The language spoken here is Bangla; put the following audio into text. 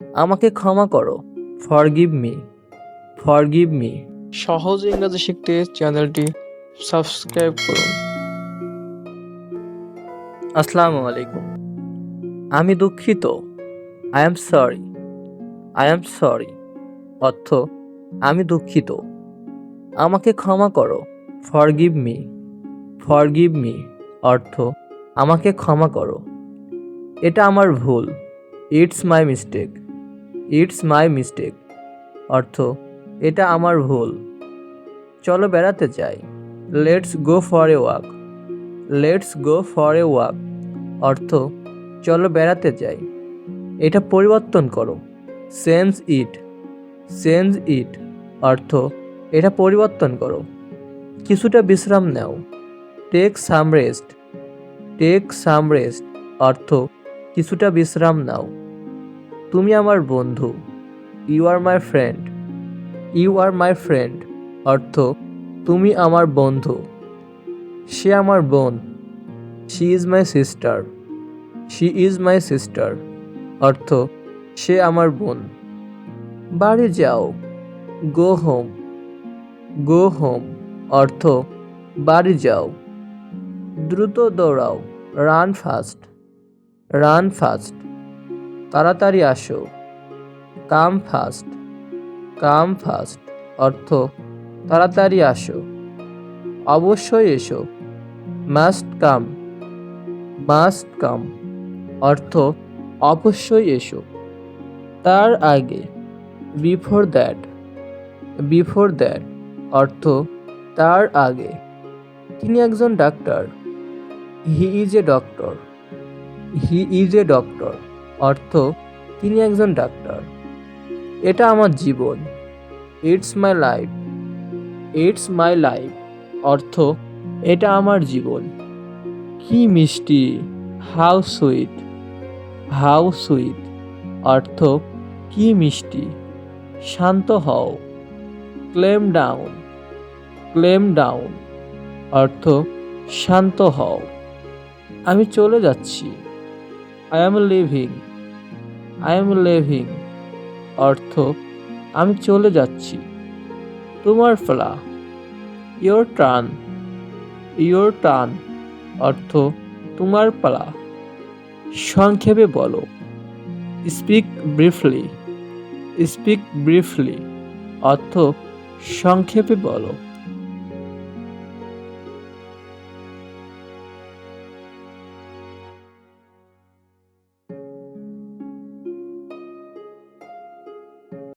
আমাকে ক্ষমা করো। Forgive me. Forgive me. সহজ ইংরেজি শিখতে চ্যানেলটি সাবস্ক্রাইব করুন। আসসালামু আলাইকুম। আমি দুঃখিত। I am sorry. I am sorry অর্থ আমি দুঃখিত। আমাকে ক্ষমা করো। Forgive me. ফরগিভ মি অর্থ আমাকে ক্ষমা করো। এটা আমার ভুল। It's my mistake. It's my mistake অর্থ এটা আমার ভুল। চলো বেড়াতে যাই। Let's go for a walk. Let's go for a walk অর্থ চলো বেড়াতে যাই। এটা পরিবর্তন করো। Change it. চেঞ্জ ইট অর্থ এটা পরিবর্তন করো। কিছুটা বিশ্রাম নাও। Take some rest. Take some rest অর্থ কিছুটা বিশ্রাম নাও। তুমি আমার বন্ধু। You are my friend. You are my friend অর্থ তুমি আমার বন্ধু। সে আমার বোন। She is my sister. She is my sister অর্থ সে আমার বোন। বাড়ি যাও। Go home. গো হোম অর্থ বাড়ি যাও। দ্রুত দৌড়াও। Run fast. রান ফাস্ট তাড়াতাড়ি আসো। কাম ফাস্ট। কাম ফাস্ট অর্থ তাড়াতাড়ি আসো। অবশ্যই এসো। মাস্ট কাম। মাস্ট কাম অর্থ অবশ্যই এসো। তার আগে। Before that. বিফোর দ্যাট অর্থ তার আগে। তিনি একজন ডাক্তার। He is a doctor. He is a doctor অর্থ তিনি একজন ডাক্তার। এটা আমার জীবন। It's my life. It's my life অর্থ এটা আমার জীবন। কি মিষ্টি। How sweet. হাউ সুইট অর্থ কি মিষ্টি। শান্ত হও। Claim down. ক্লেম ডাউন অর্থ শান্ত হও। আমি চলে যাচ্ছি। I am living. I am living অর্থ আমি চলে যাচ্ছি। তোমার পালা। Your turn. ইয়োর টার্ন অর্থ তোমার পালা। সংক্ষেপে বলো। Speak briefly. স্পিক ব্রিফলি অর্থ সংক্ষেপে বলো।